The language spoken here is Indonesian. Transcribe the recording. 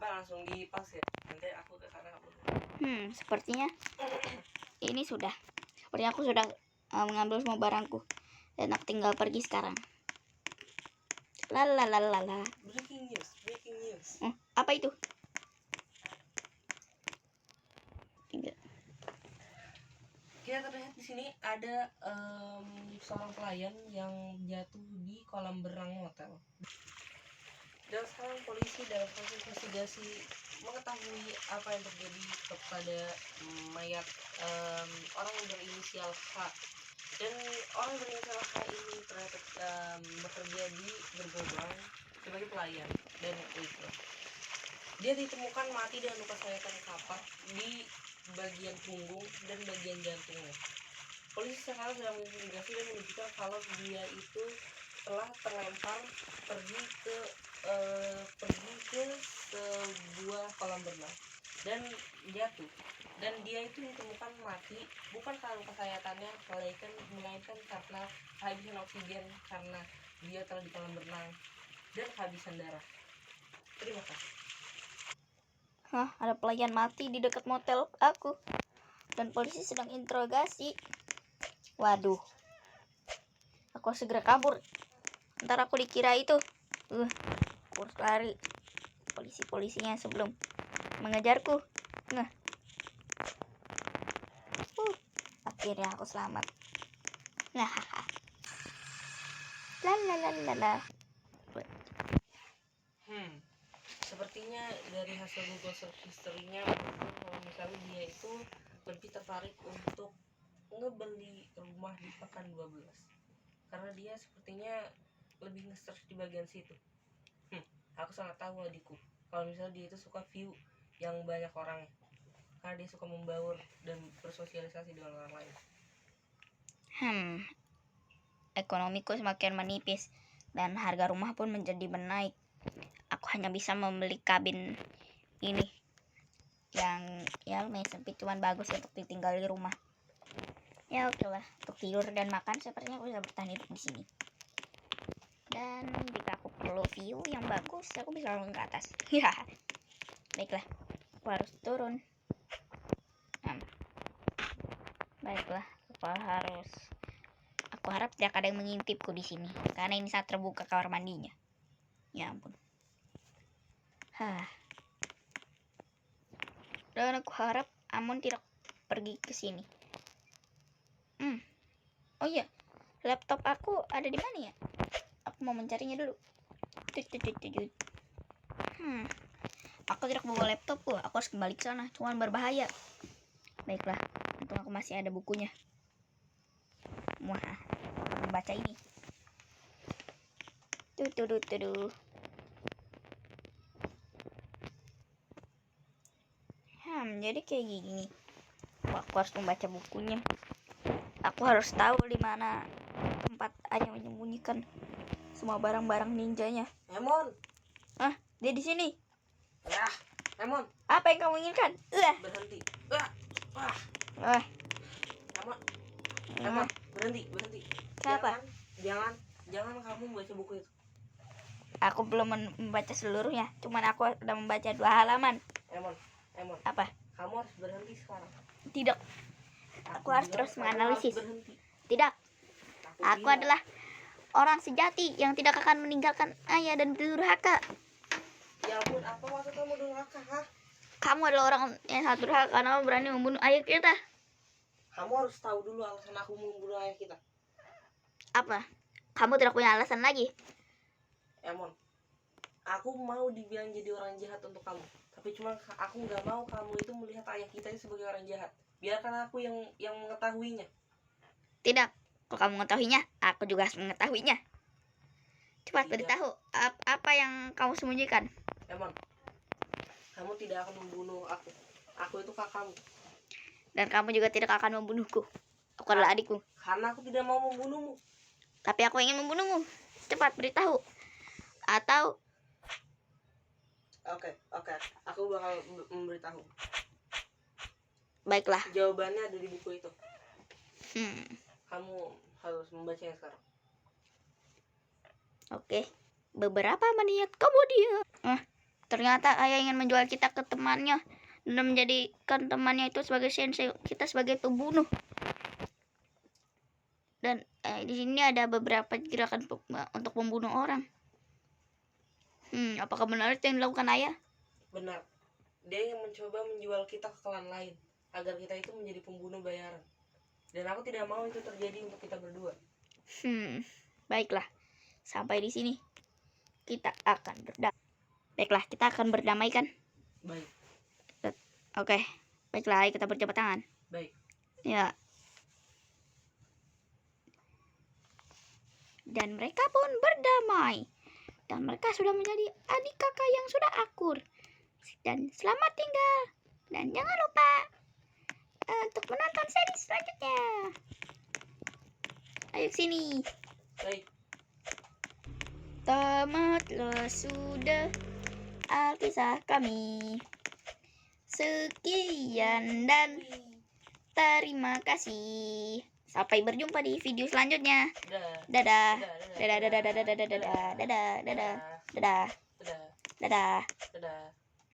langsung di pause ya. Nanti aku ke sana kamu. Sepertinya ini sudah. Sepertinya aku sudah mengambil semua barangku dan aku tinggal pergi sekarang. Lalalala. Breaking news. Apa itu? Tidak. Kita terlihat di sini ada seorang pelayan yang jatuh di kolam berenang hotel. Dan sekarang polisi dalam proses investigasi mengetahui apa yang terjadi kepada mayat orang berinisial H. Dan orang berinisial H ini ternyata bekerja di bergobang sebagai pelayan dan waiter. Dia ditemukan mati dengan luka sayatan kapak di bagian punggung dan bagian jantungnya. Polisi sekarang sedang menginvestigasi dan menunjukkan kalau dia itu telah terlempar pergi ke sebuah kolam berenang dan jatuh. Dan dia itu ditemukan mati bukan karena luka sayatannya, melainkan karena kehabisan oksigen karena dia telah di kolam berenang dan kehabisan darah. Terima kasih. Ada pelayan mati di dekat motel aku dan polisi sedang interogasi. Waduh, aku harus segera kabur. Ntar aku dikira itu. Aku harus lari. Polisinya sebelum mengejarku. Akhirnya aku selamat. Lalalala. Sepertinya dari hasil Google Search History-nya kalau misalnya dia itu lebih tertarik untuk ngebeli rumah di Pekan 12 karena dia sepertinya lebih nge-search di bagian situ. Aku sangat tahu adikku kalau misalnya dia itu suka view yang banyak orangnya karena dia suka membaur dan bersosialisasi dengan orang lain. Ekonomiku semakin menipis dan harga rumah pun menjadi menaik. Aku hanya bisa membeli kabin ini yang ya lumayan sempit, cuman bagus untuk ditinggal di rumah. Ya oke lah, untuk tidur dan makan sepertinya aku bisa bertahan hidup di sini. Dan jika aku perlu view yang bagus, aku bisa langsung ke atas. Baiklah, aku harus turun. Baiklah, aku harap tidak ada yang mengintipku di sini karena ini saat terbuka kamar mandinya. Ya ampun. Dan aku harap Amon tidak pergi ke sini. Oh iya, laptop aku ada di mana ya? Aku mau mencarinya dulu. Aku tidak bawa laptopku. Aku harus kembali ke sana. Cuman berbahaya. Baiklah, untung aku masih ada bukunya. Membaca ini. Jadi kayak gini. Aku harus membaca bukunya. Aku harus tahu di mana tempat Ayah menyembunyikan semua barang-barang ninjanya. Emon. Dia di sini. Ya, Emon. Apa yang kamu inginkan? Berhenti. Emon, berhenti. Kenapa? Jangan kamu membaca buku itu. Aku belum membaca seluruhnya. Cuman aku sudah membaca 2 halaman. Emon. Apa? Kamu harus berhenti sekarang. Tidak. Aku harus terus menganalisis. Tidak. Aku adalah orang sejati yang tidak akan meninggalkan ayah dan durhaka. Ya ampun, apa maksud kamu durhaka? Kamu adalah orang yang sangat durhaka karena berani membunuh ayah kita. Kamu harus tahu dulu alasan aku membunuh ayah kita. Apa? Kamu tidak punya alasan lagi? Emon, aku mau dibilang jadi orang jahat untuk kamu. Tapi cuma aku nggak mau kamu itu melihat ayah kita itu sebagai orang jahat. Biarkan aku yang mengetahuinya. Tidak. Kalau kamu mengetahuinya, aku juga harus mengetahuinya. Cepat beritahu apa yang kamu sembunyikan. Emon, kamu tidak akan membunuh aku. Aku itu kakakmu. Dan kamu juga tidak akan membunuhku. Aku adalah adikku. Karena aku tidak mau membunuhmu. Tapi aku ingin membunuhmu. Cepat beritahu. Atau Oke. Aku bakal memberitahu. Baiklah. Jawabannya ada di buku itu. Kamu harus membacanya sekarang. Oke. Beberapa menit kemudian. Ternyata ayah ingin menjual kita ke temannya dan menjadikan temannya itu sebagai sensei, kita sebagai pembunuh. Dan di sini ada beberapa gerakan untuk membunuh orang. Apakah benar itu yang dilakukan ayah? Benar. Dia yang mencoba menjual kita ke klan lain agar kita itu menjadi pembunuh bayaran. Dan aku tidak mau itu terjadi untuk kita berdua. Baiklah. Sampai di sini kita akan berdamai. Baiklah, kita akan berdamai kan? Baik. Oke. Baiklah, ayo kita berjabat tangan. Baik. Ya. Dan mereka pun berdamai. Dan mereka sudah menjadi adik kakak yang sudah akur. Dan selamat tinggal. Dan jangan lupa untuk menonton seri selanjutnya. Ayo sini. Baik. Tamatlah sudah Alkisah kami. Sekian dan terima kasih. Sampai berjumpa di video selanjutnya. Dadah. Dadah. Dadah. Dadah. Dadah. Dadah. Dadah. Dadah. Dadah. Dadah. Dadah. Dadah.